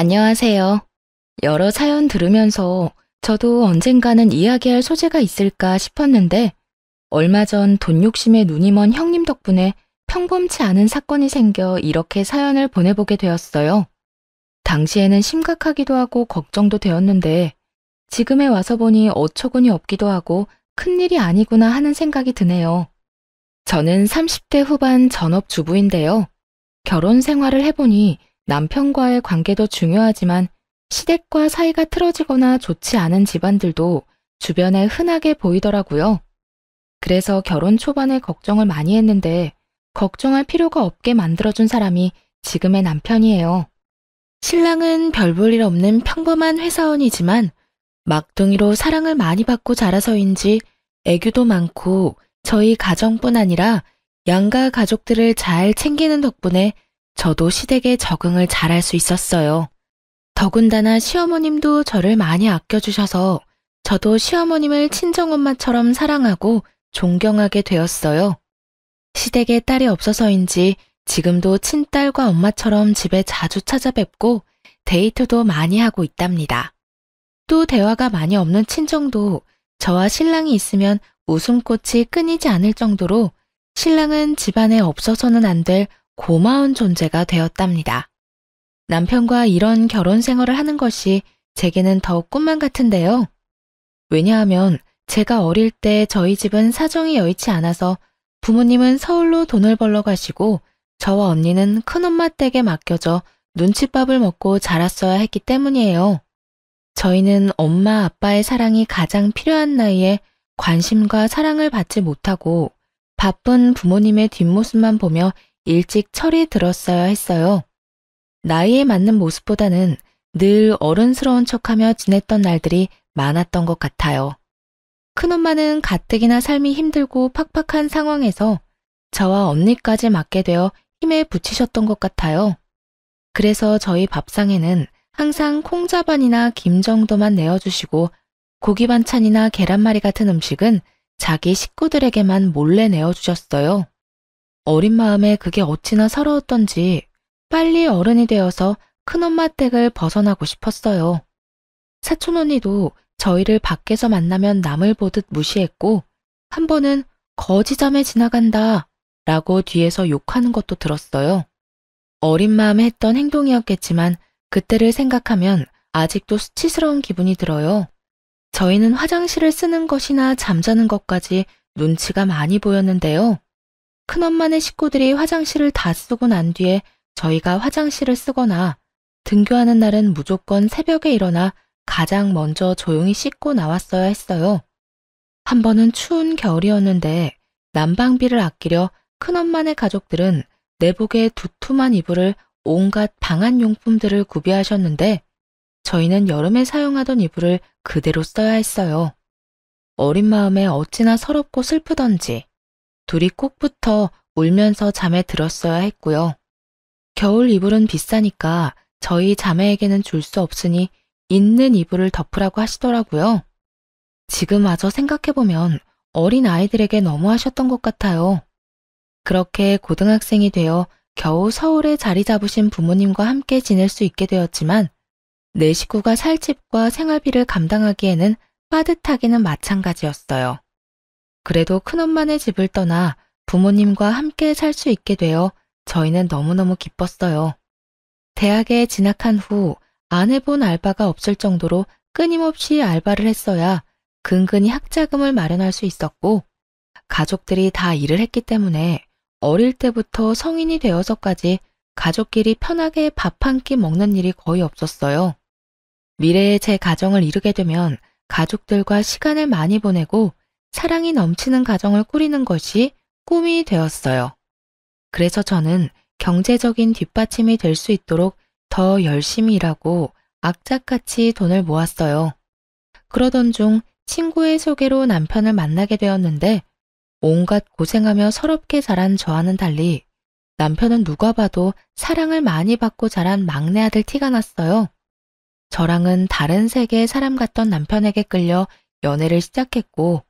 안녕하세요. 여러 사연 들으면서 저도 언젠가는 이야기할 소재가 있을까 싶었는데 얼마 전 돈 욕심에 눈이 먼 형님 덕분에 평범치 않은 사건이 생겨 이렇게 사연을 보내보게 되었어요. 당시에는 심각하기도 하고 걱정도 되었는데 지금에 와서 보니 어처구니 없기도 하고 큰일이 아니구나 하는 생각이 드네요. 저는 30대 후반 전업주부인데요. 결혼 생활을 해보니 남편과의 관계도 중요하지만 시댁과 사이가 틀어지거나 좋지 않은 집안들도 주변에 흔하게 보이더라고요. 그래서 결혼 초반에 걱정을 많이 했는데 걱정할 필요가 없게 만들어준 사람이 지금의 남편이에요. 신랑은 별 볼 일 없는 평범한 회사원이지만 막둥이로 사랑을 많이 받고 자라서인지 애교도 많고 저희 가정뿐 아니라 양가 가족들을 잘 챙기는 덕분에 저도 시댁에 적응을 잘할 수 있었어요. 더군다나 시어머님도 저를 많이 아껴주셔서 저도 시어머님을 친정엄마처럼 사랑하고 존경하게 되었어요. 시댁에 딸이 없어서인지 지금도 친딸과 엄마처럼 집에 자주 찾아뵙고 데이트도 많이 하고 있답니다. 또 대화가 많이 없는 친정도 저와 신랑이 있으면 웃음꽃이 끊이지 않을 정도로 신랑은 집안에 없어서는 안 될 고마운 존재가 되었답니다. 남편과 이런 결혼 생활을 하는 것이 제게는 더욱 꿈만 같은데요. 왜냐하면 제가 어릴 때 저희 집은 사정이 여의치 않아서 부모님은 서울로 돈을 벌러 가시고 저와 언니는 큰엄마 댁에 맡겨져 눈칫밥을 먹고 자랐어야 했기 때문이에요. 저희는 엄마 아빠의 사랑이 가장 필요한 나이에 관심과 사랑을 받지 못하고 바쁜 부모님의 뒷모습만 보며 일찍 철이 들었어야 했어요. 나이에 맞는 모습보다는 늘 어른스러운 척하며 지냈던 날들이 많았던 것 같아요. 큰엄마는 가뜩이나 삶이 힘들고 팍팍한 상황에서 저와 언니까지 맡게 되어 힘에 부치셨던 것 같아요. 그래서 저희 밥상에는 항상 콩자반이나 김 정도만 내어주시고 고기 반찬이나 계란말이 같은 음식은 자기 식구들에게만 몰래 내어주셨어요. 어린 마음에 그게 어찌나 서러웠던지 빨리 어른이 되어서 큰엄마 댁을 벗어나고 싶었어요. 사촌 언니도 저희를 밖에서 만나면 남을 보듯 무시했고 한 번은 거지자매 지나간다 라고 뒤에서 욕하는 것도 들었어요. 어린 마음에 했던 행동이었겠지만 그때를 생각하면 아직도 수치스러운 기분이 들어요. 저희는 화장실을 쓰는 것이나 잠자는 것까지 눈치가 많이 보였는데요. 큰엄마네 식구들이 화장실을 다 쓰고 난 뒤에 저희가 화장실을 쓰거나 등교하는 날은 무조건 새벽에 일어나 가장 먼저 조용히 씻고 나왔어야 했어요. 한 번은 추운 겨울이었는데 난방비를 아끼려 큰엄마네 가족들은 내복에 두툼한 이불을 온갖 방한용품들을 구비하셨는데 저희는 여름에 사용하던 이불을 그대로 써야 했어요. 어린 마음에 어찌나 서럽고 슬프던지 둘이 꼭 붙어 울면서 잠에 들었어야 했고요. 겨울 이불은 비싸니까 저희 자매에게는 줄 수 없으니 있는 이불을 덮으라고 하시더라고요. 지금 와서 생각해보면 어린 아이들에게 너무하셨던 것 같아요. 그렇게 고등학생이 되어 겨우 서울에 자리 잡으신 부모님과 함께 지낼 수 있게 되었지만 내 식구가 살 집과 생활비를 감당하기에는 빠듯하기는 마찬가지였어요. 그래도 큰엄마네 집을 떠나 부모님과 함께 살 수 있게 되어 저희는 너무너무 기뻤어요. 대학에 진학한 후 안 해본 알바가 없을 정도로 끊임없이 알바를 했어야 근근히 학자금을 마련할 수 있었고 가족들이 다 일을 했기 때문에 어릴 때부터 성인이 되어서까지 가족끼리 편하게 밥 한 끼 먹는 일이 거의 없었어요. 미래에 제 가정을 이루게 되면 가족들과 시간을 많이 보내고 사랑이 넘치는 가정을 꾸리는 것이 꿈이 되었어요. 그래서 저는 경제적인 뒷받침이 될 수 있도록 더 열심히 일하고 악착같이 돈을 모았어요. 그러던 중 친구의 소개로 남편을 만나게 되었는데 온갖 고생하며 서럽게 자란 저와는 달리 남편은 누가 봐도 사랑을 많이 받고 자란 막내 아들 티가 났어요. 저랑은 다른 세계의 사람 같던 남편에게 끌려 연애를 시작했고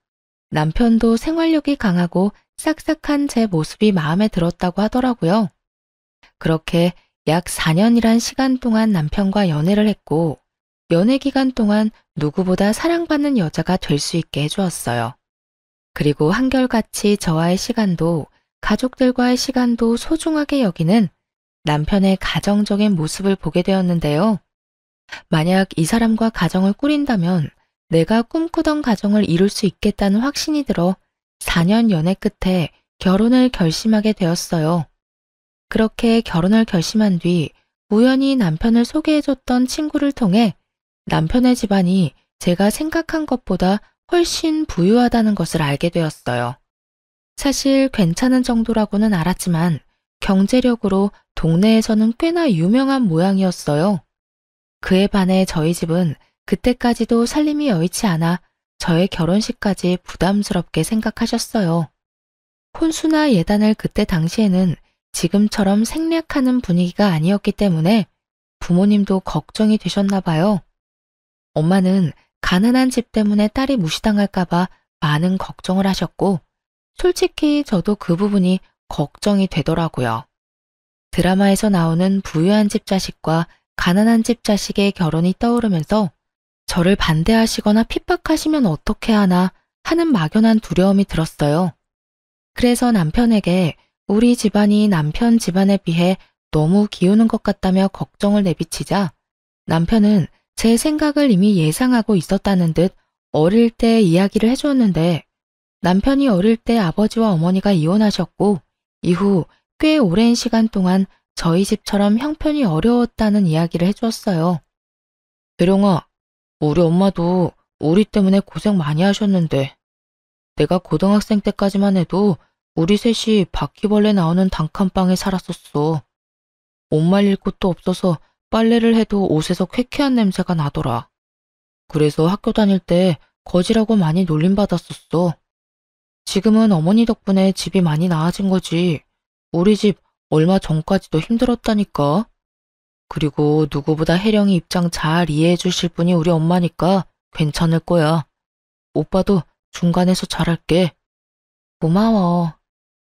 남편도 생활력이 강하고 싹싹한 제 모습이 마음에 들었다고 하더라고요. 그렇게 약 4년이란 시간 동안 남편과 연애를 했고, 연애 기간 동안 누구보다 사랑받는 여자가 될 수 있게 해주었어요. 그리고 한결같이 저와의 시간도 가족들과의 시간도 소중하게 여기는 남편의 가정적인 모습을 보게 되었는데요. 만약 이 사람과 가정을 꾸린다면 내가 꿈꾸던 가정을 이룰 수 있겠다는 확신이 들어 4년 연애 끝에 결혼을 결심하게 되었어요. 그렇게 결혼을 결심한 뒤 우연히 남편을 소개해줬던 친구를 통해 남편의 집안이 제가 생각한 것보다 훨씬 부유하다는 것을 알게 되었어요. 사실 괜찮은 정도라고는 알았지만 경제력으로 동네에서는 꽤나 유명한 모양이었어요. 그에 반해 저희 집은 그때까지도 살림이 여의치 않아 저의 결혼식까지 부담스럽게 생각하셨어요. 혼수나 예단을 그때 당시에는 지금처럼 생략하는 분위기가 아니었기 때문에 부모님도 걱정이 되셨나 봐요. 엄마는 가난한 집 때문에 딸이 무시당할까봐 많은 걱정을 하셨고, 솔직히 저도 그 부분이 걱정이 되더라고요. 드라마에서 나오는 부유한 집 자식과 가난한 집 자식의 결혼이 떠오르면서 저를 반대하시거나 핍박하시면 어떻게 하나 하는 막연한 두려움이 들었어요. 그래서 남편에게 우리 집안이 남편 집안에 비해 너무 기우는 것 같다며 걱정을 내비치자 남편은 제 생각을 이미 예상하고 있었다는 듯 어릴 때 이야기를 해주었는데 남편이 어릴 때 아버지와 어머니가 이혼하셨고 이후 꽤 오랜 시간 동안 저희 집처럼 형편이 어려웠다는 이야기를 해주었어요. 대령아, 우리 엄마도 우리 때문에 고생 많이 하셨는데 내가 고등학생 때까지만 해도 우리 셋이 바퀴벌레 나오는 단칸방에 살았었어. 옷 말릴 곳도 없어서 빨래를 해도 옷에서 쾌쾌한 냄새가 나더라. 그래서 학교 다닐 때 거지라고 많이 놀림받았었어. 지금은 어머니 덕분에 집이 많이 나아진 거지. 우리 집 얼마 전까지도 힘들었다니까. 그리고 누구보다 혜령이 입장 잘 이해해 주실 분이 우리 엄마니까 괜찮을 거야. 오빠도 중간에서 잘할게. 고마워.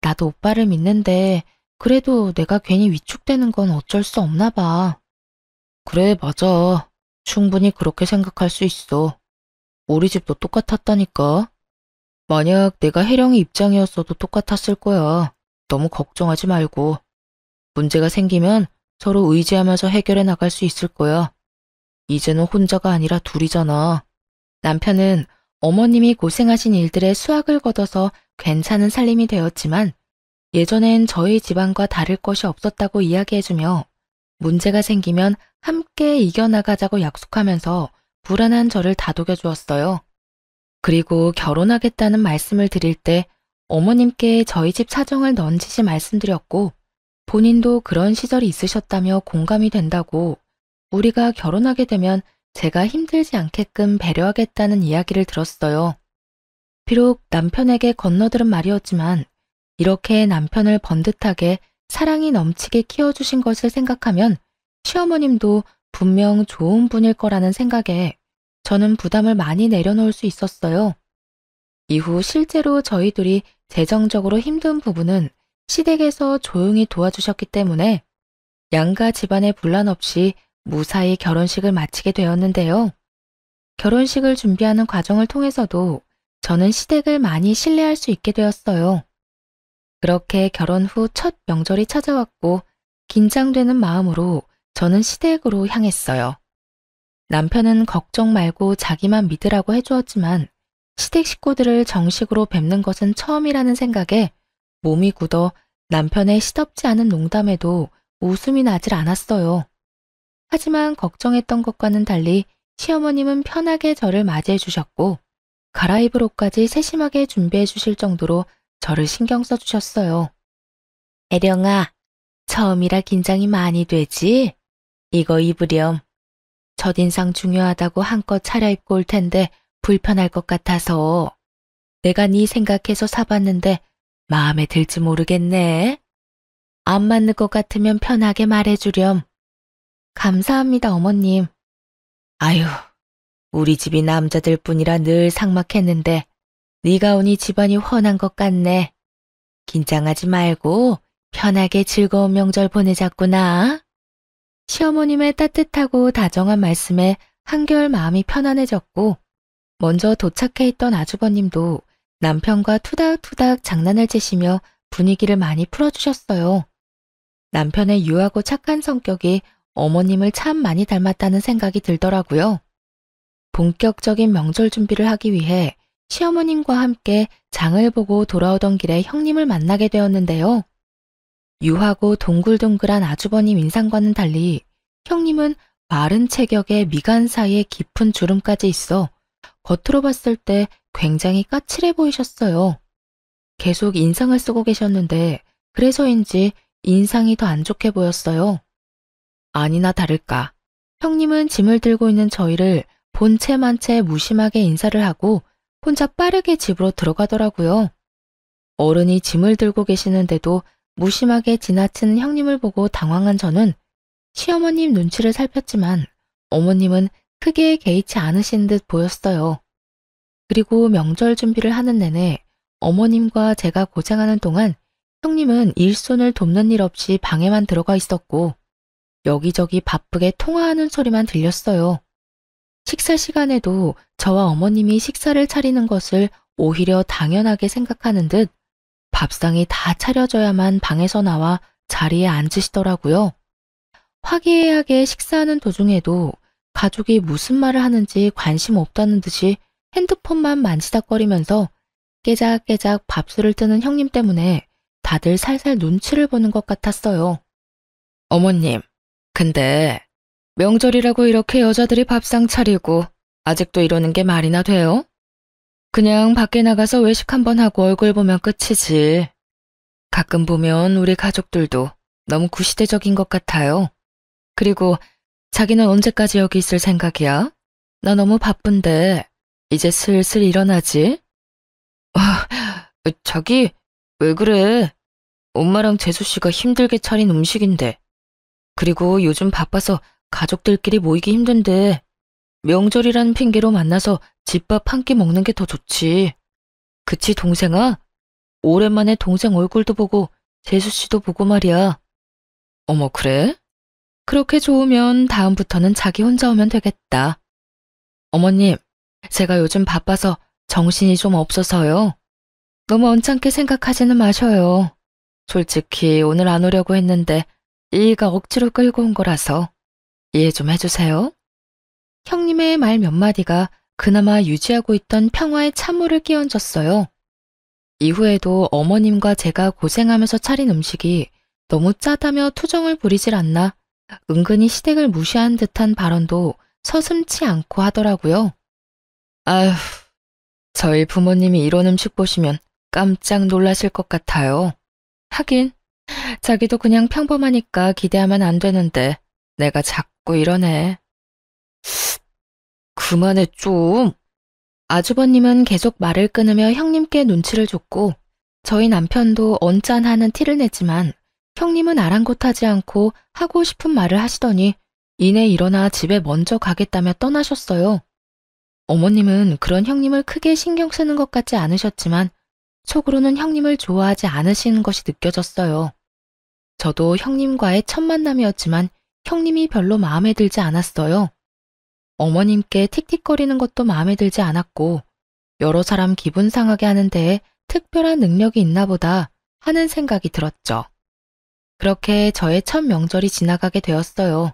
나도 오빠를 믿는데 그래도 내가 괜히 위축되는 건 어쩔 수 없나 봐. 그래, 맞아. 충분히 그렇게 생각할 수 있어. 우리 집도 똑같았다니까. 만약 내가 혜령이 입장이었어도 똑같았을 거야. 너무 걱정하지 말고. 문제가 생기면 서로 의지하면서 해결해 나갈 수 있을 거야. 이제는 혼자가 아니라 둘이잖아. 남편은 어머님이 고생하신 일들의 수확을 거둬서 괜찮은 살림이 되었지만 예전엔 저희 집안과 다를 것이 없었다고 이야기해주며 문제가 생기면 함께 이겨나가자고 약속하면서 불안한 저를 다독여 주었어요. 그리고 결혼하겠다는 말씀을 드릴 때 어머님께 저희 집 사정을 넌지시 말씀드렸고 본인도 그런 시절이 있으셨다며 공감이 된다고 우리가 결혼하게 되면 제가 힘들지 않게끔 배려하겠다는 이야기를 들었어요. 비록 남편에게 건너들은 말이었지만 이렇게 남편을 번듯하게 사랑이 넘치게 키워주신 것을 생각하면 시어머님도 분명 좋은 분일 거라는 생각에 저는 부담을 많이 내려놓을 수 있었어요. 이후 실제로 저희 둘이 재정적으로 힘든 부분은 시댁에서 조용히 도와주셨기 때문에 양가 집안의 분란 없이 무사히 결혼식을 마치게 되었는데요. 결혼식을 준비하는 과정을 통해서도 저는 시댁을 많이 신뢰할 수 있게 되었어요. 그렇게 결혼 후 첫 명절이 찾아왔고 긴장되는 마음으로 저는 시댁으로 향했어요. 남편은 걱정 말고 자기만 믿으라고 해주었지만 시댁 식구들을 정식으로 뵙는 것은 처음이라는 생각에 몸이 굳어 남편의 시덥지 않은 농담에도 웃음이 나질 않았어요. 하지만 걱정했던 것과는 달리 시어머님은 편하게 저를 맞이해 주셨고 갈아입을 옷까지 세심하게 준비해 주실 정도로 저를 신경 써 주셨어요. 애령아, 처음이라 긴장이 많이 되지? 이거 입으렴. 첫인상 중요하다고 한껏 차려입고 올 텐데 불편할 것 같아서 내가 네 생각해서 사봤는데 마음에 들지 모르겠네. 안 맞는 것 같으면 편하게 말해주렴. 감사합니다, 어머님. 아유, 우리 집이 남자들 뿐이라 늘 삭막했는데 네가 오니 집안이 훤한 것 같네. 긴장하지 말고 편하게 즐거운 명절 보내자꾸나. 시어머님의 따뜻하고 다정한 말씀에 한결 마음이 편안해졌고, 먼저 도착해 있던 아주버님도 남편과 투닥투닥 장난을 치시며 분위기를 많이 풀어주셨어요. 남편의 유하고 착한 성격이 어머님을 참 많이 닮았다는 생각이 들더라고요. 본격적인 명절 준비를 하기 위해 시어머님과 함께 장을 보고 돌아오던 길에 형님을 만나게 되었는데요. 유하고 동글동글한 아주버님 인상과는 달리 형님은 마른 체격에 미간 사이에 깊은 주름까지 있어 겉으로 봤을 때 굉장히 까칠해 보이셨어요. 계속 인상을 쓰고 계셨는데 그래서인지 인상이 더 안 좋게 보였어요. 아니나 다를까 형님은 짐을 들고 있는 저희를 본체만 채 무심하게 인사를 하고 혼자 빠르게 집으로 들어가더라고요. 어른이 짐을 들고 계시는데도 무심하게 지나치는 형님을 보고 당황한 저는 시어머님 눈치를 살폈지만 어머님은 크게 개의치 않으신 듯 보였어요. 그리고 명절 준비를 하는 내내 어머님과 제가 고생하는 동안 형님은 일손을 돕는 일 없이 방에만 들어가 있었고 여기저기 바쁘게 통화하는 소리만 들렸어요. 식사 시간에도 저와 어머님이 식사를 차리는 것을 오히려 당연하게 생각하는 듯 밥상이 다 차려져야만 방에서 나와 자리에 앉으시더라고요. 화기애애하게 식사하는 도중에도 가족이 무슨 말을 하는지 관심 없다는 듯이 핸드폰만 만지작거리면서 깨작깨작 밥술을 뜨는 형님 때문에 다들 살살 눈치를 보는 것 같았어요. 어머님, 근데 명절이라고 이렇게 여자들이 밥상 차리고 아직도 이러는 게 말이나 돼요? 그냥 밖에 나가서 외식 한번 하고 얼굴 보면 끝이지. 가끔 보면 우리 가족들도 너무 구시대적인 것 같아요. 그리고 자기는 언제까지 여기 있을 생각이야? 나 너무 바쁜데 이제 슬슬 일어나지? 자기 왜 그래? 엄마랑 재수 씨가 힘들게 차린 음식인데. 그리고 요즘 바빠서 가족들끼리 모이기 힘든데 명절이라는 핑계로 만나서 집밥 한 끼 먹는 게 더 좋지. 그치 동생아? 오랜만에 동생 얼굴도 보고 재수 씨도 보고 말이야. 어머 그래? 그렇게 좋으면 다음부터는 자기 혼자 오면 되겠다. 어머님, 제가 요즘 바빠서 정신이 좀 없어서요. 너무 언짢게 생각하지는 마셔요. 솔직히 오늘 안 오려고 했는데 일가 억지로 끌고 온 거라서 이해 좀 해주세요. 형님의 말 몇 마디가 그나마 유지하고 있던 평화의 찬물을 끼얹었어요. 이후에도 어머님과 제가 고생하면서 차린 음식이 너무 짜다며 투정을 부리질 않나 은근히 시댁을 무시한 듯한 발언도 서슴지 않고 하더라고요. 아휴, 저희 부모님이 이런 음식 보시면 깜짝 놀라실 것 같아요. 하긴 자기도 그냥 평범하니까 기대하면 안 되는데 내가 자꾸 이러네. 그만해 좀. 아주버님은 계속 말을 끊으며 형님께 눈치를 줬고 저희 남편도 언짢아하는 티를 냈지만 형님은 아랑곳하지 않고 하고 싶은 말을 하시더니 이내 일어나 집에 먼저 가겠다며 떠나셨어요. 어머님은 그런 형님을 크게 신경 쓰는 것 같지 않으셨지만 속으로는 형님을 좋아하지 않으시는 것이 느껴졌어요. 저도 형님과의 첫 만남이었지만 형님이 별로 마음에 들지 않았어요. 어머님께 틱틱거리는 것도 마음에 들지 않았고 여러 사람 기분 상하게 하는 데에 특별한 능력이 있나 보다 하는 생각이 들었죠. 그렇게 저의 첫 명절이 지나가게 되었어요.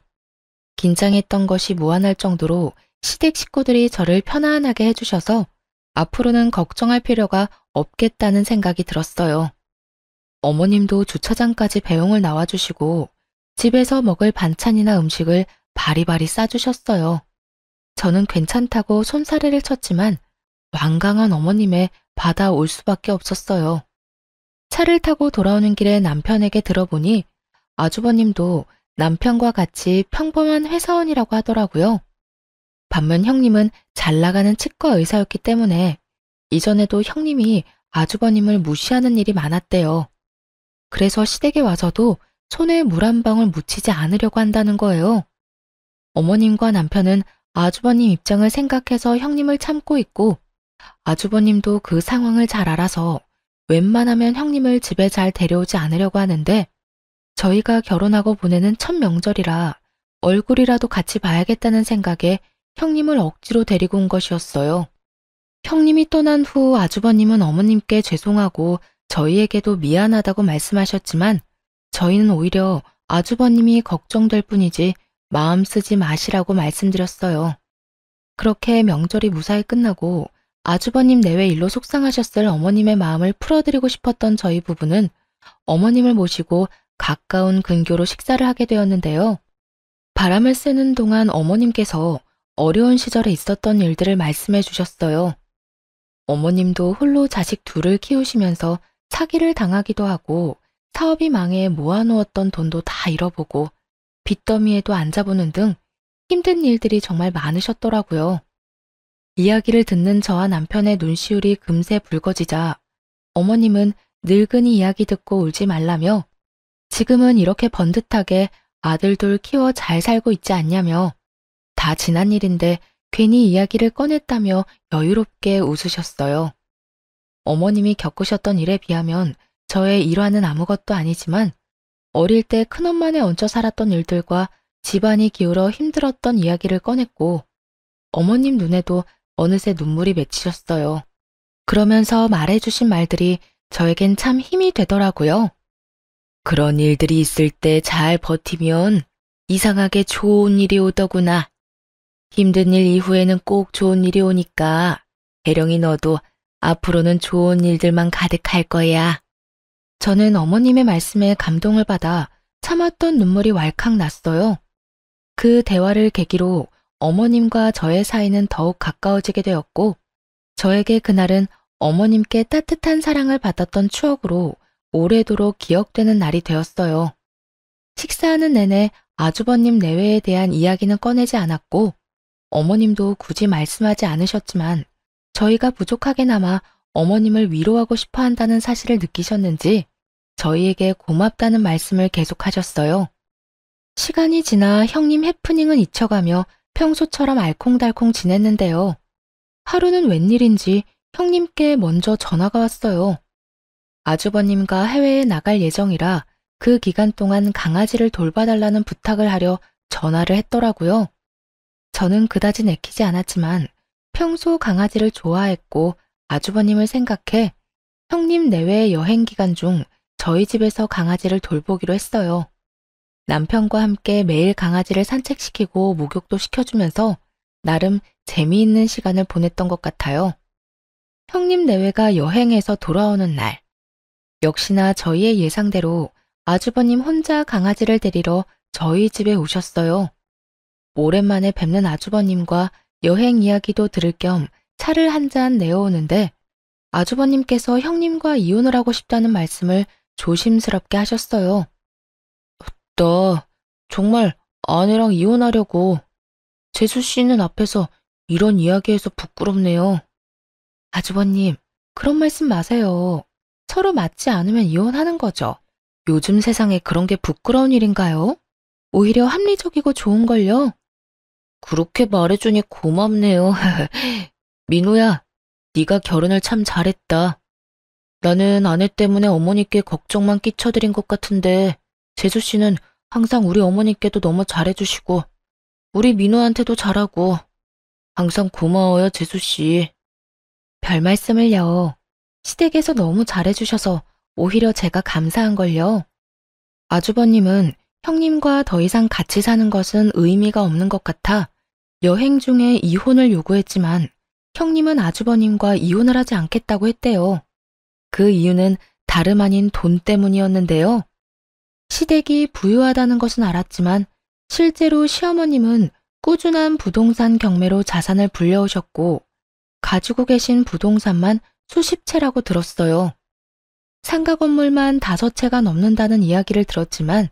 긴장했던 것이 무한할 정도로 시댁 식구들이 저를 편안하게 해주셔서 앞으로는 걱정할 필요가 없겠다는 생각이 들었어요. 어머님도 주차장까지 배웅을 나와주시고 집에서 먹을 반찬이나 음식을 바리바리 싸주셨어요. 저는 괜찮다고 손사래를 쳤지만 완강한 어머님에 받아올 수밖에 없었어요. 차를 타고 돌아오는 길에 남편에게 들어보니 아주버님도 남편과 같이 평범한 회사원이라고 하더라고요. 반면 형님은 잘 나가는 치과 의사였기 때문에 이전에도 형님이 아주버님을 무시하는 일이 많았대요. 그래서 시댁에 와서도 손에 물 한 방울 묻히지 않으려고 한다는 거예요. 어머님과 남편은 아주버님 입장을 생각해서 형님을 참고 있고 아주버님도 그 상황을 잘 알아서 웬만하면 형님을 집에 잘 데려오지 않으려고 하는데 저희가 결혼하고 보내는 첫 명절이라 얼굴이라도 같이 봐야겠다는 생각에 형님을 억지로 데리고 온 것이었어요. 형님이 떠난 후 아주버님은 어머님께 죄송하고 저희에게도 미안하다고 말씀하셨지만 저희는 오히려 아주버님이 걱정될 뿐이지 마음 쓰지 마시라고 말씀드렸어요. 그렇게 명절이 무사히 끝나고 아주버님 내외 일로 속상하셨을 어머님의 마음을 풀어드리고 싶었던 저희 부부는 어머님을 모시고 가까운 근교로 식사를 하게 되었는데요. 바람을 쐬는 동안 어머님께서 어려운 시절에 있었던 일들을 말씀해 주셨어요. 어머님도 홀로 자식 둘을 키우시면서 사기를 당하기도 하고 사업이 망해 모아놓았던 돈도 다 잃어보고 빚더미에도 앉아보는 등 힘든 일들이 정말 많으셨더라고요. 이야기를 듣는 저와 남편의 눈시울이 금세 붉어지자 어머님은 늙은이 이야기 듣고 울지 말라며 지금은 이렇게 번듯하게 아들 둘 키워 잘 살고 있지 않냐며 다 지난 일인데 괜히 이야기를 꺼냈다며 여유롭게 웃으셨어요. 어머님이 겪으셨던 일에 비하면 저의 일화는 아무것도 아니지만 어릴 때 큰엄마네 얹혀 살았던 일들과 집안이 기울어 힘들었던 이야기를 꺼냈고 어머님 눈에도 어느새 눈물이 맺히셨어요. 그러면서 말해주신 말들이 저에겐 참 힘이 되더라고요. 그런 일들이 있을 때 잘 버티면 이상하게 좋은 일이 오더구나. 힘든 일 이후에는 꼭 좋은 일이 오니까 대령이 너도 앞으로는 좋은 일들만 가득할 거야. 저는 어머님의 말씀에 감동을 받아 참았던 눈물이 왈칵 났어요. 그 대화를 계기로 어머님과 저의 사이는 더욱 가까워지게 되었고 저에게 그날은 어머님께 따뜻한 사랑을 받았던 추억으로 오래도록 기억되는 날이 되었어요. 식사하는 내내 아주버님 내외에 대한 이야기는 꺼내지 않았고 어머님도 굳이 말씀하지 않으셨지만 저희가 부족하게나마 어머님을 위로하고 싶어 한다는 사실을 느끼셨는지 저희에게 고맙다는 말씀을 계속하셨어요. 시간이 지나 형님 해프닝은 잊혀가며 평소처럼 알콩달콩 지냈는데요. 하루는 웬일인지 형님께 먼저 전화가 왔어요. 아주버님과 해외에 나갈 예정이라 그 기간 동안 강아지를 돌봐달라는 부탁을 하려 전화를 했더라고요. 저는 그다지 내키지 않았지만 평소 강아지를 좋아했고 아주버님을 생각해 형님 내외 여행 기간 중 저희 집에서 강아지를 돌보기로 했어요. 남편과 함께 매일 강아지를 산책시키고 목욕도 시켜주면서 나름 재미있는 시간을 보냈던 것 같아요. 형님 내외가 여행해서 돌아오는 날, 역시나 저희의 예상대로 아주버님 혼자 강아지를 데리러 저희 집에 오셨어요. 오랜만에 뵙는 아주버님과 여행 이야기도 들을 겸 차를 한 잔 내어오는데 아주버님께서 형님과 이혼을 하고 싶다는 말씀을 조심스럽게 하셨어요. 나 정말 아내랑 이혼하려고. 재수 씨는 앞에서 이런 이야기해서 부끄럽네요. 아주버님, 그런 말씀 마세요. 서로 맞지 않으면 이혼하는 거죠. 요즘 세상에 그런 게 부끄러운 일인가요? 오히려 합리적이고 좋은걸요. 그렇게 말해주니 고맙네요. 민호야, 네가 결혼을 참 잘했다. 나는 아내 때문에 어머니께 걱정만 끼쳐드린 것 같은데 재수 씨는 항상 우리 어머니께도 너무 잘해주시고 우리 민호한테도 잘하고 항상 고마워요, 재수 씨. 별 말씀을요. 시댁에서 너무 잘해주셔서 오히려 제가 감사한걸요. 아주버님은 형님과 더 이상 같이 사는 것은 의미가 없는 것 같아 여행 중에 이혼을 요구했지만 형님은 아주버님과 이혼을 하지 않겠다고 했대요. 그 이유는 다름 아닌 돈 때문이었는데요. 시댁이 부유하다는 것은 알았지만 실제로 시어머님은 꾸준한 부동산 경매로 자산을 불려오셨고 가지고 계신 부동산만 수십 채라고 들었어요. 상가 건물만 5채가 넘는다는 이야기를 들었지만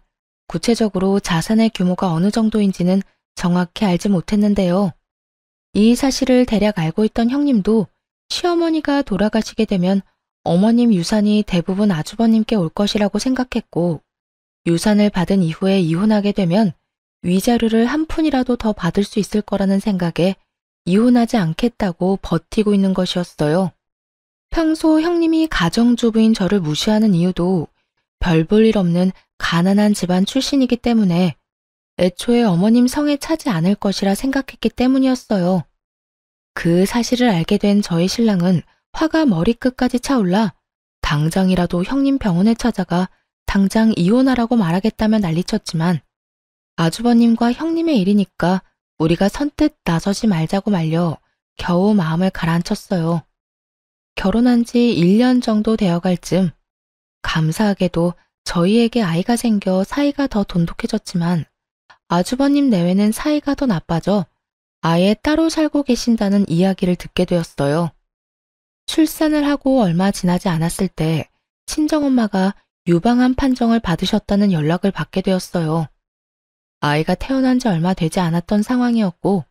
구체적으로 자산의 규모가 어느 정도인지는 정확히 알지 못했는데요. 이 사실을 대략 알고 있던 형님도 시어머니가 돌아가시게 되면 어머님 유산이 대부분 아주버님께 올 것이라고 생각했고 유산을 받은 이후에 이혼하게 되면 위자료를 한 푼이라도 더 받을 수 있을 거라는 생각에 이혼하지 않겠다고 버티고 있는 것이었어요. 평소 형님이 가정주부인 저를 무시하는 이유도 별 볼 일 없는 가난한 집안 출신이기 때문에 애초에 어머님 성에 차지 않을 것이라 생각했기 때문이었어요. 그 사실을 알게 된 저희 신랑은 화가 머리끝까지 차올라 당장이라도 형님 병원에 찾아가 당장 이혼하라고 말하겠다며 난리쳤지만 아주버님과 형님의 일이니까 우리가 선뜻 나서지 말자고 말려 겨우 마음을 가라앉혔어요. 결혼한 지 1년 정도 되어갈 즈음 감사하게도 저희에게 아이가 생겨 사이가 더 돈독해졌지만 아주버님 내외는 사이가 더 나빠져 아예 따로 살고 계신다는 이야기를 듣게 되었어요. 출산을 하고 얼마 지나지 않았을 때 친정엄마가 유방암 판정을 받으셨다는 연락을 받게 되었어요. 아이가 태어난 지 얼마 되지 않았던 상황이었고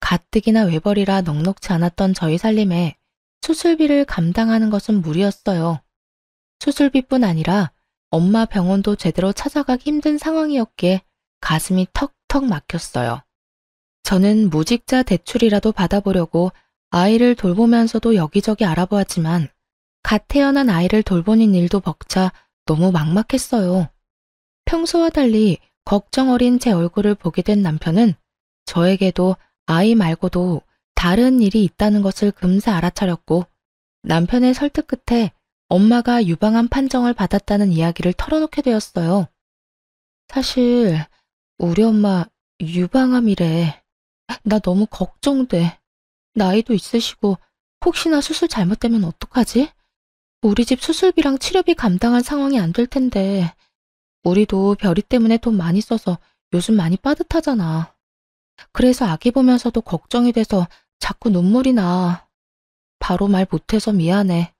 가뜩이나 외벌이라 넉넉지 않았던 저희 살림에 수술비를 감당하는 것은 무리였어요. 수술비뿐 아니라 엄마 병원도 제대로 찾아가기 힘든 상황이었기에 가슴이 턱턱 막혔어요. 저는 무직자 대출이라도 받아보려고 아이를 돌보면서도 여기저기 알아보았지만 갓 태어난 아이를 돌보는 일도 벅차 너무 막막했어요. 평소와 달리 걱정 어린 제 얼굴을 보게 된 남편은 저에게도 아이 말고도 다른 일이 있다는 것을 금세 알아차렸고 남편의 설득 끝에 엄마가 유방암 판정을 받았다는 이야기를 털어놓게 되었어요. 사실 우리 엄마 유방암이래. 나 너무 걱정돼. 나이도 있으시고 혹시나 수술 잘못되면 어떡하지? 우리 집 수술비랑 치료비 감당할 상황이 안 될 텐데 우리도 별이 때문에 돈 많이 써서 요즘 많이 빠듯하잖아. 그래서 아기 보면서도 걱정이 돼서 자꾸 눈물이 나. 바로 말 못해서 미안해.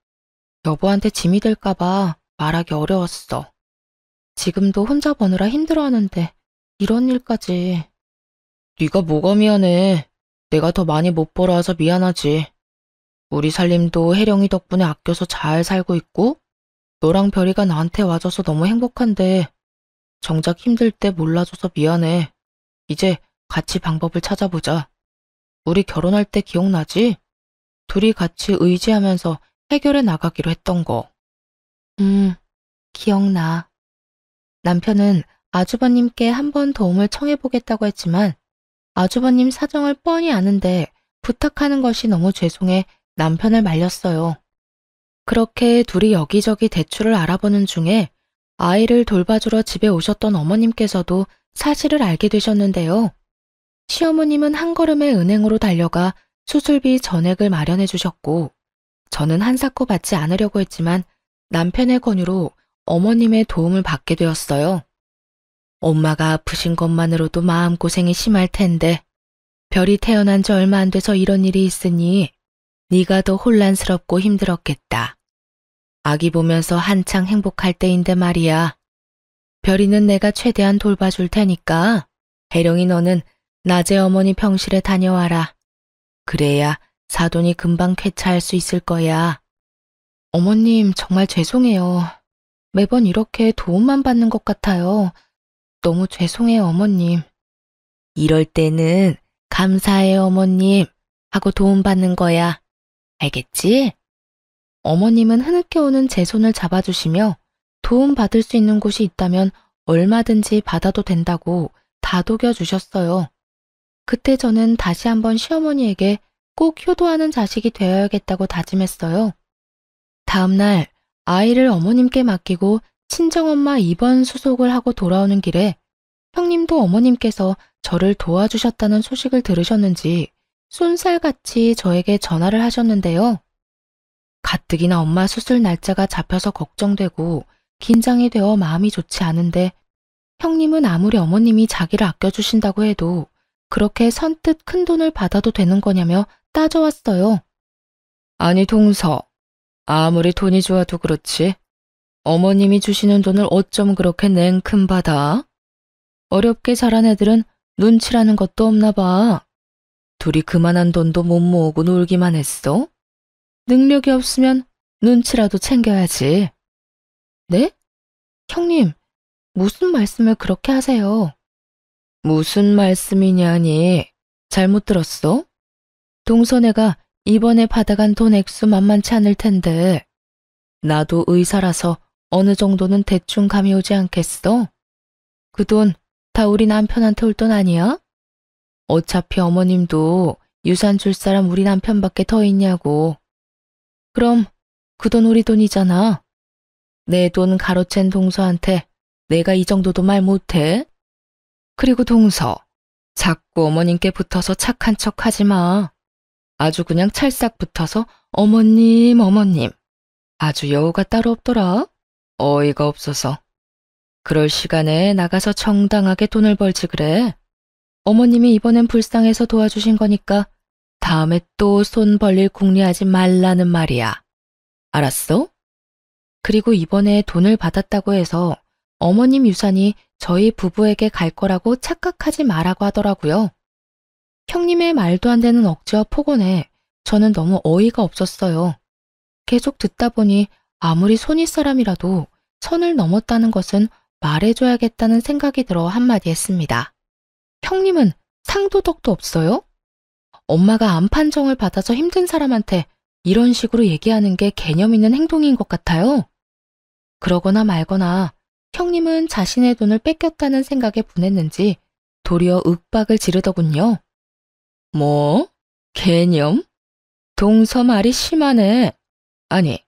여보한테 짐이 될까봐 말하기 어려웠어. 지금도 혼자 버느라 힘들어하는데 이런 일까지. 네가 뭐가 미안해. 내가 더 많이 못 벌어와서 미안하지. 우리 살림도 혜령이 덕분에 아껴서 잘 살고 있고 너랑 별이가 나한테 와줘서 너무 행복한데 정작 힘들 때 몰라줘서 미안해. 이제 같이 방법을 찾아보자. 우리 결혼할 때 기억나지? 둘이 같이 의지하면서 해결해 나가기로 했던 거. 기억나. 남편은 아주버님께 한번 도움을 청해보겠다고 했지만 아주버님 사정을 뻔히 아는데 부탁하는 것이 너무 죄송해 남편을 말렸어요. 그렇게 둘이 여기저기 대출을 알아보는 중에 아이를 돌봐주러 집에 오셨던 어머님께서도 사실을 알게 되셨는데요. 시어머님은 한 걸음에 은행으로 달려가 수술비 전액을 마련해 주셨고 저는 한사코 받지 않으려고 했지만 남편의 권유로 어머님의 도움을 받게 되었어요. 엄마가 아프신 것만으로도 마음고생이 심할 텐데 별이 태어난 지 얼마 안 돼서 이런 일이 있으니 네가 더 혼란스럽고 힘들었겠다. 아기 보면서 한창 행복할 때인데 말이야. 별이는 내가 최대한 돌봐줄 테니까 혜령이 너는 낮에 어머니 병실에 다녀와라. 그래야 사돈이 금방 쾌차할 수 있을 거야. 어머님 정말 죄송해요. 매번 이렇게 도움만 받는 것 같아요. 너무 죄송해요, 어머님. 이럴 때는 감사해요, 어머님 하고 도움받는 거야. 알겠지? 어머님은 흐느껴 오는 제 손을 잡아주시며 도움받을 수 있는 곳이 있다면 얼마든지 받아도 된다고 다독여 주셨어요. 그때 저는 다시 한번 시어머니에게 꼭 효도하는 자식이 되어야겠다고 다짐했어요. 다음 날 아이를 어머님께 맡기고 친정엄마 입원 수속을 하고 돌아오는 길에 형님도 어머님께서 저를 도와주셨다는 소식을 들으셨는지 쏜살같이 저에게 전화를 하셨는데요. 가뜩이나 엄마 수술 날짜가 잡혀서 걱정되고 긴장이 되어 마음이 좋지 않은데 형님은 아무리 어머님이 자기를 아껴주신다고 해도 그렇게 선뜻 큰 돈을 받아도 되는 거냐며 따져왔어요. 아니 동서, 아무리 돈이 좋아도 그렇지 어머님이 주시는 돈을 어쩜 그렇게 냉큼 받아? 어렵게 자란 애들은 눈치라는 것도 없나 봐. 둘이 그만한 돈도 못 모으고 놀기만 했어? 능력이 없으면 눈치라도 챙겨야지. 네? 형님, 무슨 말씀을 그렇게 하세요? 무슨 말씀이냐니? 잘못 들었어? 동서네가 이번에 받아간 돈 액수 만만치 않을 텐데 나도 의사라서 어느 정도는 대충 감이 오지 않겠어? 그 돈 다 우리 남편한테 올 돈 아니야? 어차피 어머님도 유산 줄 사람 우리 남편밖에 더 있냐고. 그럼 그 돈 우리 돈이잖아. 내 돈 가로챈 동서한테 내가 이 정도도 말 못해? 그리고 동서, 자꾸 어머님께 붙어서 착한 척 하지 마. 아주 그냥 찰싹 붙어서 어머님, 어머님. 아주 여우가 따로 없더라. 어이가 없어서. 그럴 시간에 나가서 정당하게 돈을 벌지 그래. 어머님이 이번엔 불쌍해서 도와주신 거니까 다음에 또 손 벌릴 궁리하지 말라는 말이야. 알았어? 그리고 이번에 돈을 받았다고 해서 어머님 유산이 저희 부부에게 갈 거라고 착각하지 말라고 하더라고요. 형님의 말도 안 되는 억지와 폭언에 저는 너무 어이가 없었어요. 계속 듣다 보니 아무리 손윗 사람이라도 선을 넘었다는 것은 말해줘야겠다는 생각이 들어 한마디 했습니다. 형님은 상도덕도 없어요? 엄마가 암 판정을 받아서 힘든 사람한테 이런 식으로 얘기하는 게 개념 있는 행동인 것 같아요. 그러거나 말거나 형님은 자신의 돈을 뺏겼다는 생각에 분했는지 도리어 윽박을 지르더군요. 뭐? 개념? 동서 말이 심하네. 아니,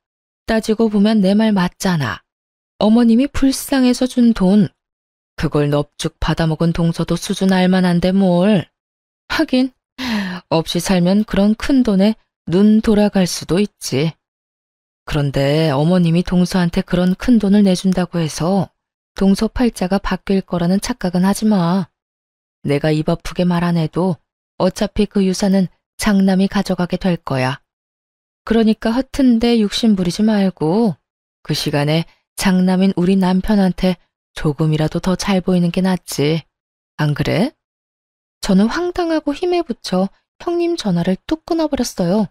따지고 보면 내 말 맞잖아. 어머님이 불쌍해서 준 돈. 그걸 넙죽 받아먹은 동서도 수준 알만한데 뭘. 하긴, 없이 살면 그런 큰 돈에 눈 돌아갈 수도 있지. 그런데 어머님이 동서한테 그런 큰 돈을 내준다고 해서 동서 팔자가 바뀔 거라는 착각은 하지 마. 내가 입 아프게 말 안 해도 어차피 그 유산은 장남이 가져가게 될 거야. 그러니까 허튼데 욕심 부리지 말고 그 시간에 장남인 우리 남편한테 조금이라도 더 잘 보이는 게 낫지. 안 그래? 저는 황당하고 힘에 부쳐 형님 전화를 뚝 끊어버렸어요.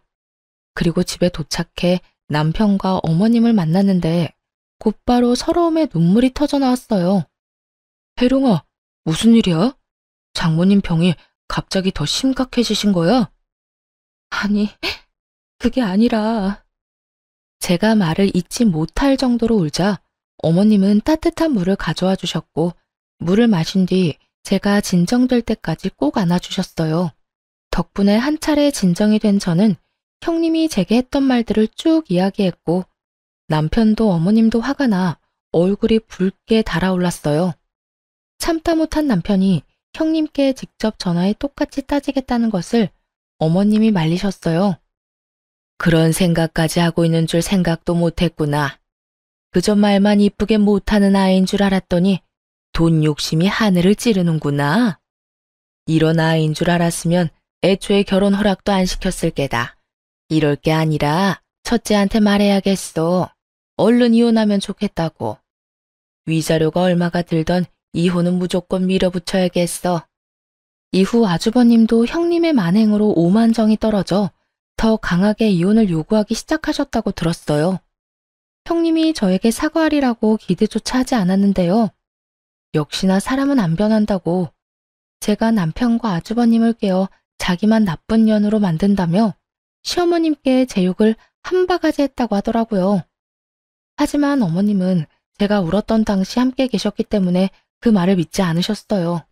그리고 집에 도착해 남편과 어머님을 만났는데 곧바로 서러움에 눈물이 터져 나왔어요. 혜룡아, 무슨 일이야? 장모님 병이 갑자기 더 심각해지신 거야? 아니, 그게 아니라... 제가 말을 잇지 못할 정도로 울자 어머님은 따뜻한 물을 가져와 주셨고 물을 마신 뒤 제가 진정될 때까지 꼭 안아주셨어요. 덕분에 한 차례 진정이 된 저는 형님이 제게 했던 말들을 쭉 이야기했고 남편도 어머님도 화가 나 얼굴이 붉게 달아올랐어요. 참다 못한 남편이 형님께 직접 전화해 똑같이 따지겠다는 것을 어머님이 말리셨어요. 그런 생각까지 하고 있는 줄 생각도 못했구나. 그저 말만 이쁘게 못하는 아이인 줄 알았더니 돈 욕심이 하늘을 찌르는구나. 이런 아이인 줄 알았으면 애초에 결혼 허락도 안 시켰을 게다. 이럴 게 아니라 첫째한테 말해야겠어. 얼른 이혼하면 좋겠다고. 위자료가 얼마가 들던 이혼은 무조건 밀어붙여야겠어. 이후 아주버님도 형님의 만행으로 오만정이 떨어져 더 강하게 이혼을 요구하기 시작하셨다고 들었어요. 형님이 저에게 사과하리라고 기대조차 하지 않았는데요. 역시나 사람은 안 변한다고 제가 남편과 아주버님을 깨워 자기만 나쁜 년으로 만든다며 시어머님께 제 욕을 한 바가지 했다고 하더라고요. 하지만 어머님은 제가 울었던 당시 함께 계셨기 때문에 그 말을 믿지 않으셨어요.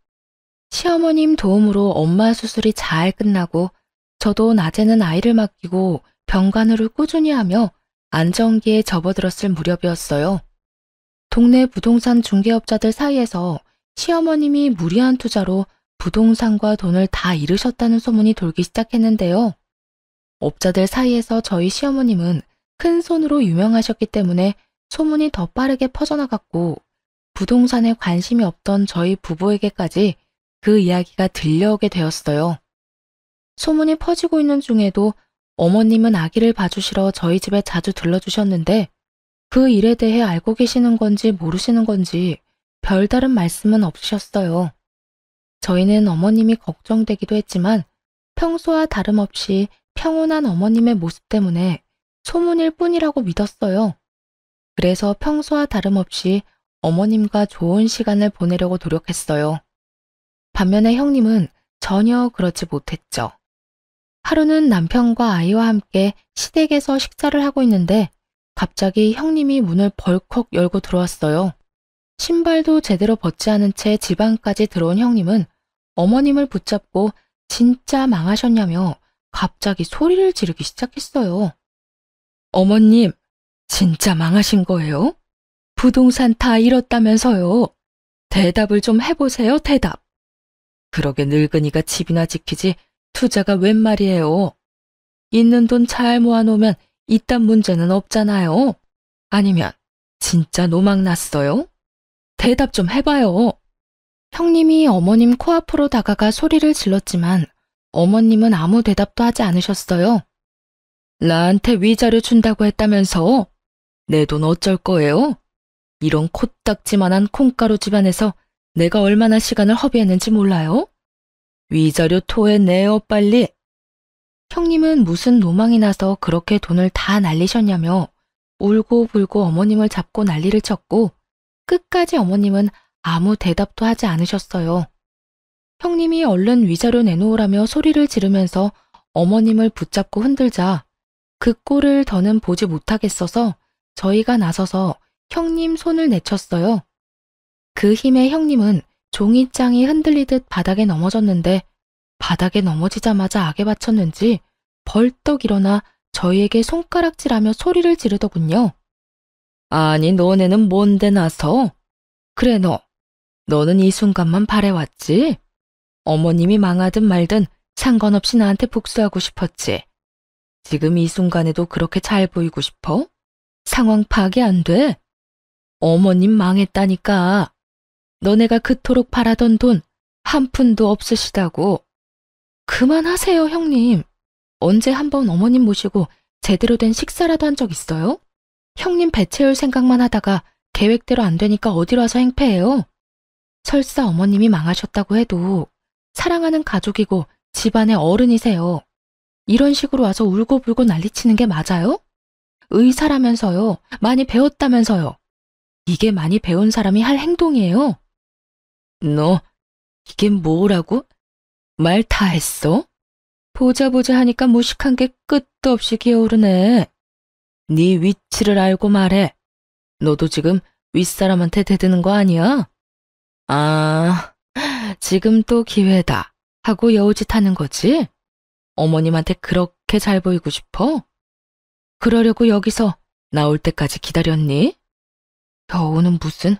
시어머님 도움으로 엄마 수술이 잘 끝나고 저도 낮에는 아이를 맡기고 병간호를 꾸준히 하며 안정기에 접어들었을 무렵이었어요. 동네 부동산 중개업자들 사이에서 시어머님이 무리한 투자로 부동산과 돈을 다 잃으셨다는 소문이 돌기 시작했는데요. 업자들 사이에서 저희 시어머님은 큰 손으로 유명하셨기 때문에 소문이 더 빠르게 퍼져나갔고 부동산에 관심이 없던 저희 부부에게까지 그 이야기가 들려오게 되었어요. 소문이 퍼지고 있는 중에도 어머님은 아기를 봐주시러 저희 집에 자주 들러주셨는데 그 일에 대해 알고 계시는 건지 모르시는 건지 별다른 말씀은 없으셨어요. 저희는 어머님이 걱정되기도 했지만 평소와 다름없이 평온한 어머님의 모습 때문에 소문일 뿐이라고 믿었어요. 그래서 평소와 다름없이 어머님과 좋은 시간을 보내려고 노력했어요. 반면에 형님은 전혀 그렇지 못했죠. 하루는 남편과 아이와 함께 시댁에서 식사를 하고 있는데 갑자기 형님이 문을 벌컥 열고 들어왔어요. 신발도 제대로 벗지 않은 채 집 안까지 들어온 형님은 어머님을 붙잡고 진짜 망하셨냐며 갑자기 소리를 지르기 시작했어요. 어머님, 진짜 망하신 거예요? 부동산 다 잃었다면서요. 대답을 좀 해보세요, 대답. 그러게 늙은이가 집이나 지키지 투자가 웬 말이에요. 있는 돈 잘 모아놓으면 이딴 문제는 없잖아요. 아니면 진짜 노망 났어요? 대답 좀 해봐요. 형님이 어머님 코앞으로 다가가 소리를 질렀지만 어머님은 아무 대답도 하지 않으셨어요. 나한테 위자료 준다고 했다면서? 내 돈 어쩔 거예요? 이런 코딱지만한 콩가루 집안에서 내가 얼마나 시간을 허비했는지 몰라요? 위자료 토해내요, 빨리. 형님은 무슨 노망이 나서 그렇게 돈을 다 날리셨냐며 울고불고 어머님을 잡고 난리를 쳤고 끝까지 어머님은 아무 대답도 하지 않으셨어요. 형님이 얼른 위자료 내놓으라며 소리를 지르면서 어머님을 붙잡고 흔들자 그 꼴을 더는 보지 못하겠어서 저희가 나서서 형님 손을 내쳤어요. 그 힘에 형님은 종이장이 흔들리듯 바닥에 넘어졌는데 바닥에 넘어지자마자 악에 받쳤는지 벌떡 일어나 저희에게 손가락질하며 소리를 지르더군요. 아니 너네는 뭔데 나서? 그래 너는 이 순간만 바래왔지? 어머님이 망하든 말든 상관없이 나한테 복수하고 싶었지. 지금 이 순간에도 그렇게 잘 보이고 싶어? 상황 파악이 안 돼? 어머님 망했다니까. 너네가 그토록 바라던 돈 한 푼도 없으시다고. 그만하세요, 형님. 언제 한번 어머님 모시고 제대로 된 식사라도 한 적 있어요? 형님 배 채울 생각만 하다가 계획대로 안 되니까 어디로 와서 행패해요? 설사 어머님이 망하셨다고 해도 사랑하는 가족이고 집안의 어른이세요. 이런 식으로 와서 울고불고 난리치는 게 맞아요? 의사라면서요. 많이 배웠다면서요. 이게 많이 배운 사람이 할 행동이에요. 너 이게 뭐라고? 말 다 했어? 보자 하니까 무식한 게 끝도 없이 기어오르네. 네 위치를 알고 말해. 너도 지금 윗사람한테 대드는 거 아니야? 아, 지금 또 기회다 하고 여우짓 하는 거지? 어머님한테 그렇게 잘 보이고 싶어? 그러려고 여기서 나올 때까지 기다렸니? 여우는 무슨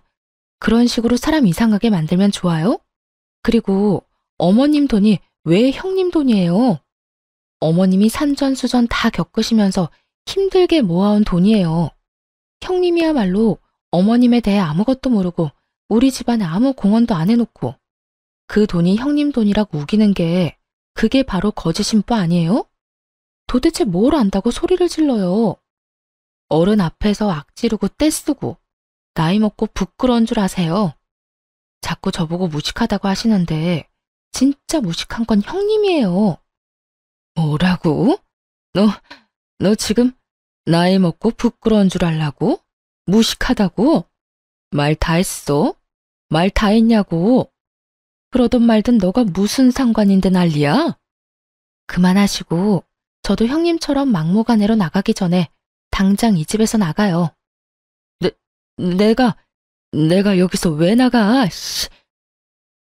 그런 식으로 사람 이상하게 만들면 좋아요? 그리고 어머님 돈이 왜 형님 돈이에요? 어머님이 산전수전 다 겪으시면서 힘들게 모아온 돈이에요. 형님이야말로 어머님에 대해 아무것도 모르고 우리 집안에 아무 공헌도 안 해놓고 그 돈이 형님 돈이라고 우기는 게 그게 바로 거짓인빠 아니에요? 도대체 뭘 안다고 소리를 질러요? 어른 앞에서 악지르고 떼쓰고 나이 먹고 부끄러운 줄 아세요? 자꾸 저보고 무식하다고 하시는데 진짜 무식한 건 형님이에요. 뭐라고? 너 지금 나이 먹고 부끄러운 줄 알라고? 무식하다고? 말 다 했어? 말 다 했냐고? 그러든 말든 너가 무슨 상관인데 난리야? 그만하시고 저도 형님처럼 막무가내로 나가기 전에 당장 이 집에서 나가요. 내가 여기서 왜 나가? 씨.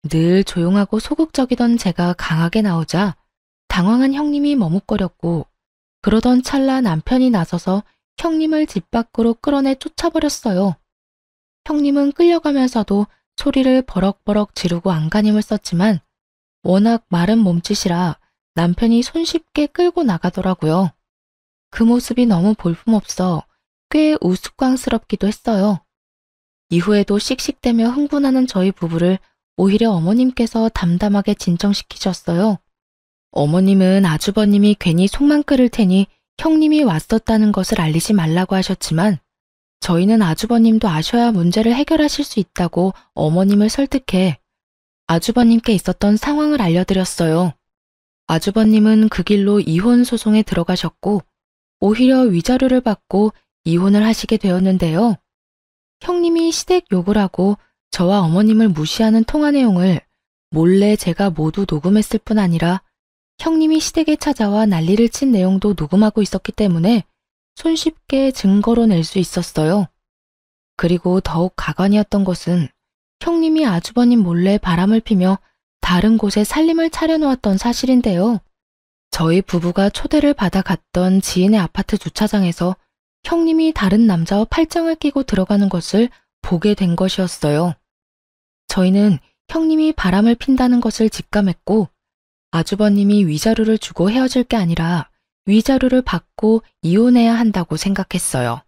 늘 조용하고 소극적이던 제가 강하게 나오자 당황한 형님이 머뭇거렸고 그러던 찰나 남편이 나서서 형님을 집 밖으로 끌어내 쫓아버렸어요. 형님은 끌려가면서도 소리를 버럭버럭 지르고 안간힘을 썼지만 워낙 마른 몸짓이라 남편이 손쉽게 끌고 나가더라고요. 그 모습이 너무 볼품없어 꽤 우스꽝스럽기도 했어요. 이후에도 씩씩대며 흥분하는 저희 부부를 오히려 어머님께서 담담하게 진정시키셨어요. 어머님은 아주버님이 괜히 속만 끓일 테니 형님이 왔었다는 것을 알리지 말라고 하셨지만 저희는 아주버님도 아셔야 문제를 해결하실 수 있다고 어머님을 설득해 아주버님께 있었던 상황을 알려드렸어요. 아주버님은 그 길로 이혼 소송에 들어가셨고 오히려 위자료를 받고 이혼을 하시게 되었는데요. 형님이 시댁 욕을 하고 저와 어머님을 무시하는 통화 내용을 몰래 제가 모두 녹음했을 뿐 아니라 형님이 시댁에 찾아와 난리를 친 내용도 녹음하고 있었기 때문에 손쉽게 증거로 낼 수 있었어요. 그리고 더욱 가관이었던 것은 형님이 아주버님 몰래 바람을 피며 다른 곳에 살림을 차려놓았던 사실인데요. 저희 부부가 초대를 받아 갔던 지인의 아파트 주차장에서 형님이 다른 남자와 팔짱을 끼고 들어가는 것을 보게 된 것이었어요. 저희는 형님이 바람을 핀다는 것을 직감했고 아주버님이 위자료를 주고 헤어질 게 아니라 위자료를 받고 이혼해야 한다고 생각했어요.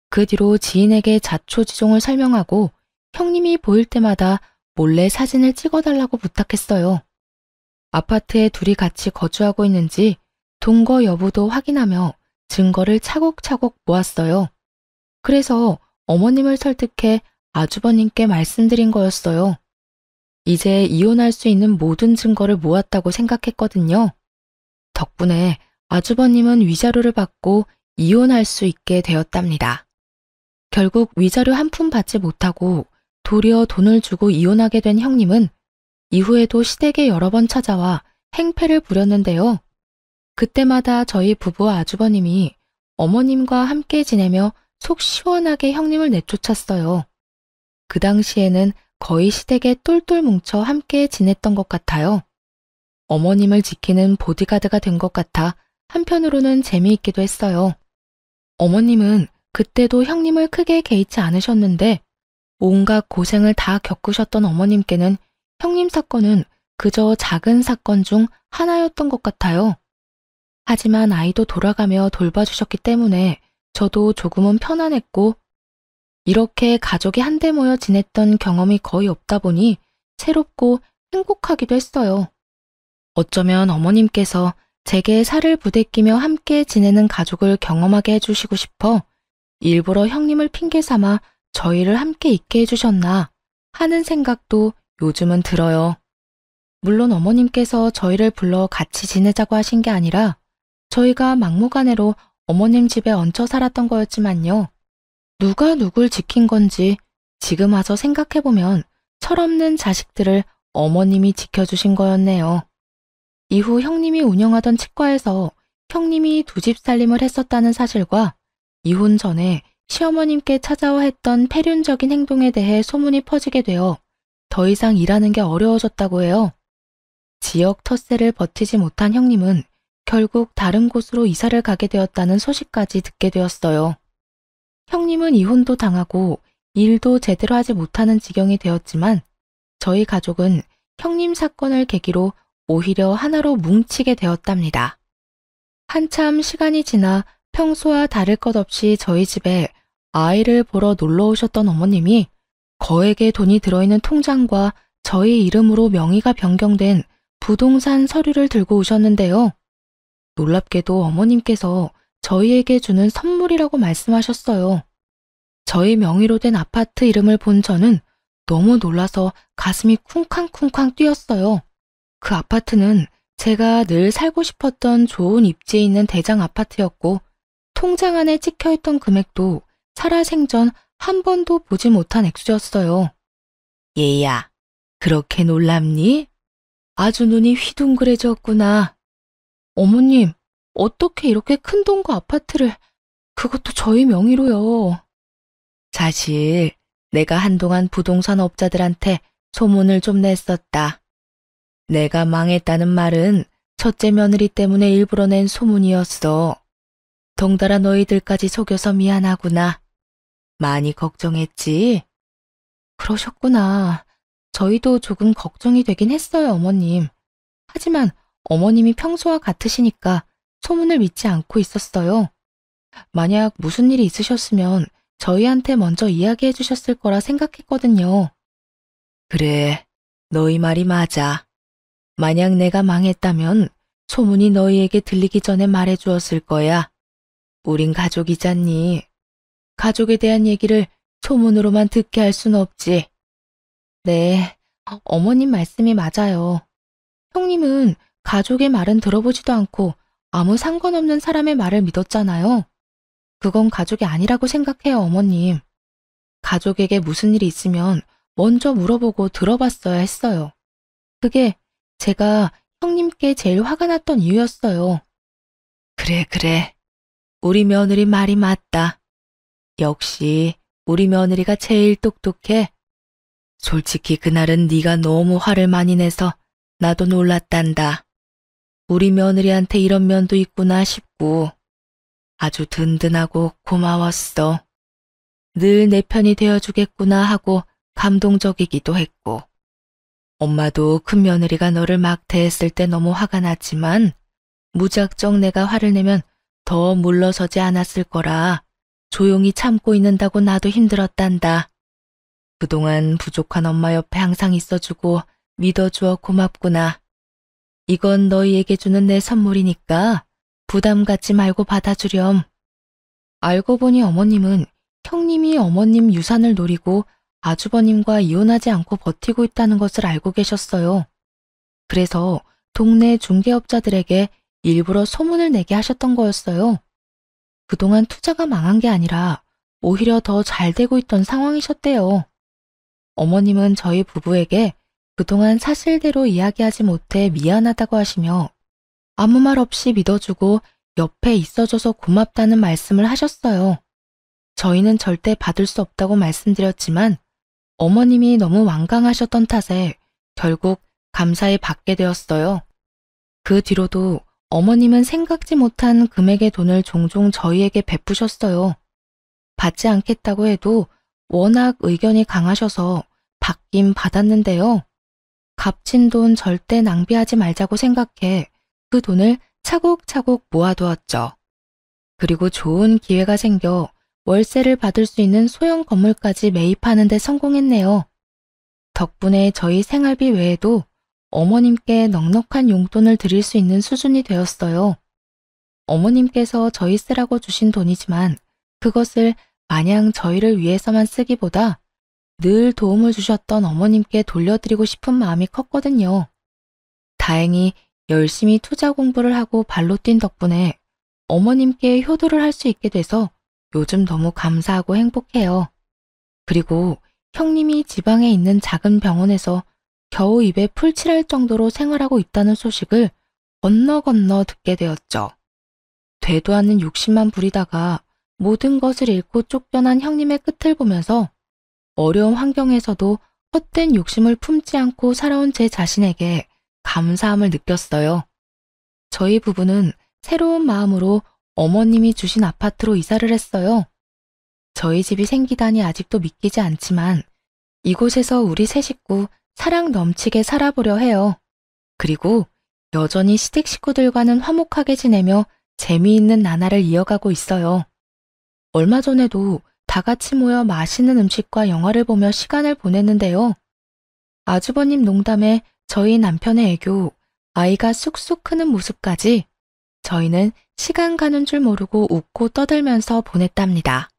그 뒤로 지인에게 자초지종을 설명하고 형님이 보일 때마다 몰래 사진을 찍어달라고 부탁했어요. 아파트에 둘이 같이 거주하고 있는지 동거 여부도 확인하며 증거를 차곡차곡 모았어요. 그래서 어머님을 설득해 아주버님께 말씀드린 거였어요. 이제 이혼할 수 있는 모든 증거를 모았다고 생각했거든요. 덕분에 아주버님은 위자료를 받고 이혼할 수 있게 되었답니다. 결국 위자료 한 푼 받지 못하고 도리어 돈을 주고 이혼하게 된 형님은 이후에도 시댁에 여러 번 찾아와 행패를 부렸는데요. 그때마다 저희 부부와 아주버님이 어머님과 함께 지내며 속 시원하게 형님을 내쫓았어요. 그 당시에는 거의 시댁에 똘똘 뭉쳐 함께 지냈던 것 같아요. 어머님을 지키는 보디가드가 된 것 같아 한편으로는 재미있기도 했어요. 어머님은 그때도 형님을 크게 개의치 않으셨는데 온갖 고생을 다 겪으셨던 어머님께는 형님 사건은 그저 작은 사건 중 하나였던 것 같아요. 하지만 아이도 돌아가며 돌봐주셨기 때문에 저도 조금은 편안했고 이렇게 가족이 한데 모여 지냈던 경험이 거의 없다 보니 새롭고 행복하기도 했어요. 어쩌면 어머님께서 제게 살을 부대끼며 함께 지내는 가족을 경험하게 해주시고 싶어 일부러 형님을 핑계 삼아 저희를 함께 있게 해주셨나 하는 생각도 요즘은 들어요. 물론 어머님께서 저희를 불러 같이 지내자고 하신 게 아니라 저희가 막무가내로 어머님 집에 얹혀 살았던 거였지만요. 누가 누굴 지킨 건지 지금 와서 생각해보면 철없는 자식들을 어머님이 지켜주신 거였네요. 이후 형님이 운영하던 치과에서 형님이 두 집 살림을 했었다는 사실과 이혼 전에 시어머님께 찾아와 했던 폐륜적인 행동에 대해 소문이 퍼지게 되어 더 이상 일하는 게 어려워졌다고 해요. 지역 텃세를 버티지 못한 형님은 결국 다른 곳으로 이사를 가게 되었다는 소식까지 듣게 되었어요. 형님은 이혼도 당하고 일도 제대로 하지 못하는 지경이 되었지만 저희 가족은 형님 사건을 계기로 오히려 하나로 뭉치게 되었답니다. 한참 시간이 지나 평소와 다를 것 없이 저희 집에 아이를 보러 놀러 오셨던 어머님이 거액의 돈이 들어있는 통장과 저희 이름으로 명의가 변경된 부동산 서류를 들고 오셨는데요. 놀랍게도 어머님께서 저희에게 주는 선물이라고 말씀하셨어요. 저희 명의로 된 아파트 이름을 본 저는 너무 놀라서 가슴이 쿵쾅쿵쾅 뛰었어요. 그 아파트는 제가 늘 살고 싶었던 좋은 입지에 있는 대장 아파트였고 통장 안에 찍혀있던 금액도 살아생전 한 번도 보지 못한 액수였어요. 얘야, 그렇게 놀랍니? 아주 눈이 휘둥그레졌구나. 어머님, 어떻게 이렇게 큰 돈과 아파트를, 그것도 저희 명의로요. 사실 내가 한동안 부동산 업자들한테 소문을 좀 냈었다. 내가 망했다는 말은 첫째 며느리 때문에 일부러 낸 소문이었어. 덩달아 너희들까지 속여서 미안하구나. 많이 걱정했지? 그러셨구나. 저희도 조금 걱정이 되긴 했어요, 어머님. 하지만 어머님이 평소와 같으시니까 소문을 믿지 않고 있었어요. 만약 무슨 일이 있으셨으면 저희한테 먼저 이야기해 주셨을 거라 생각했거든요. 그래, 너희 말이 맞아. 만약 내가 망했다면 소문이 너희에게 들리기 전에 말해 주었을 거야. 우린 가족이잖니. 가족에 대한 얘기를 소문으로만 듣게 할 순 없지. 네, 어머님 말씀이 맞아요. 형님은 가족의 말은 들어보지도 않고 아무 상관없는 사람의 말을 믿었잖아요. 그건 가족이 아니라고 생각해요, 어머님. 가족에게 무슨 일이 있으면 먼저 물어보고 들어봤어야 했어요. 그게 제가 형님께 제일 화가 났던 이유였어요. 그래. 우리 며느리 말이 맞다. 역시 우리 며느리가 제일 똑똑해. 솔직히 그날은 네가 너무 화를 많이 내서 나도 놀랐단다. 우리 며느리한테 이런 면도 있구나 싶고 아주 든든하고 고마웠어. 늘 내 편이 되어주겠구나 하고 감동적이기도 했고 엄마도 큰 며느리가 너를 막 대했을 때 너무 화가 났지만 무작정 내가 화를 내면 더 물러서지 않았을 거라 조용히 참고 있는다고 나도 힘들었단다. 그동안 부족한 엄마 옆에 항상 있어주고 믿어주어 고맙구나. 이건 너희에게 주는 내 선물이니까 부담 갖지 말고 받아주렴. 알고 보니 어머님은 형님이 어머님 유산을 노리고 아주버님과 이혼하지 않고 버티고 있다는 것을 알고 계셨어요. 그래서 동네 중개업자들에게 일부러 소문을 내게 하셨던 거였어요. 그동안 투자가 망한 게 아니라 오히려 더 잘 되고 있던 상황이셨대요. 어머님은 저희 부부에게 그동안 사실대로 이야기하지 못해 미안하다고 하시며 아무 말 없이 믿어주고 옆에 있어줘서 고맙다는 말씀을 하셨어요. 저희는 절대 받을 수 없다고 말씀드렸지만 어머님이 너무 완강하셨던 탓에 결국 감사히 받게 되었어요. 그 뒤로도 어머님은 생각지 못한 금액의 돈을 종종 저희에게 베푸셨어요. 받지 않겠다고 해도 워낙 의견이 강하셔서 받긴 받았는데요. 값진 돈 절대 낭비하지 말자고 생각해 그 돈을 차곡차곡 모아두었죠. 그리고 좋은 기회가 생겨 월세를 받을 수 있는 소형 건물까지 매입하는 데 성공했네요. 덕분에 저희 생활비 외에도 어머님께 넉넉한 용돈을 드릴 수 있는 수준이 되었어요. 어머님께서 저희 쓰라고 주신 돈이지만 그것을 마냥 저희를 위해서만 쓰기보다 늘 도움을 주셨던 어머님께 돌려드리고 싶은 마음이 컸거든요. 다행히 열심히 투자 공부를 하고 발로 뛴 덕분에 어머님께 효도를 할 수 있게 돼서 요즘 너무 감사하고 행복해요. 그리고 형님이 지방에 있는 작은 병원에서 겨우 입에 풀칠할 정도로 생활하고 있다는 소식을 건너 듣게 되었죠. 되도 않는 욕심만 부리다가 모든 것을 잃고 쫓겨난 형님의 끝을 보면서 어려운 환경에서도 헛된 욕심을 품지 않고 살아온 제 자신에게 감사함을 느꼈어요. 저희 부부는 새로운 마음으로 어머님이 주신 아파트로 이사를 했어요. 저희 집이 생기다니 아직도 믿기지 않지만 이곳에서 우리 세 식구 사랑 넘치게 살아보려 해요. 그리고 여전히 시댁 식구들과는 화목하게 지내며 재미있는 나날을 이어가고 있어요. 얼마 전에도 다 같이 모여 맛있는 음식과 영화를 보며 시간을 보냈는데요. 아주버님 농담에 저희 남편의 애교, 아이가 쑥쑥 크는 모습까지 저희는 시간 가는 줄 모르고 웃고 떠들면서 보냈답니다.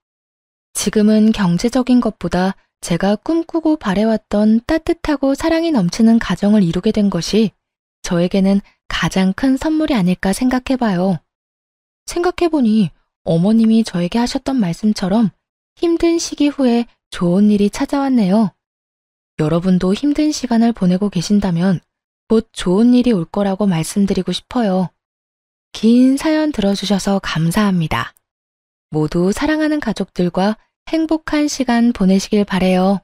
지금은 경제적인 것보다 제가 꿈꾸고 바래왔던 따뜻하고 사랑이 넘치는 가정을 이루게 된 것이 저에게는 가장 큰 선물이 아닐까 생각해봐요. 생각해보니 어머님이 저에게 하셨던 말씀처럼 힘든 시기 후에 좋은 일이 찾아왔네요. 여러분도 힘든 시간을 보내고 계신다면 곧 좋은 일이 올 거라고 말씀드리고 싶어요. 긴 사연 들어주셔서 감사합니다. 모두 사랑하는 가족들과 행복한 시간 보내시길 바래요.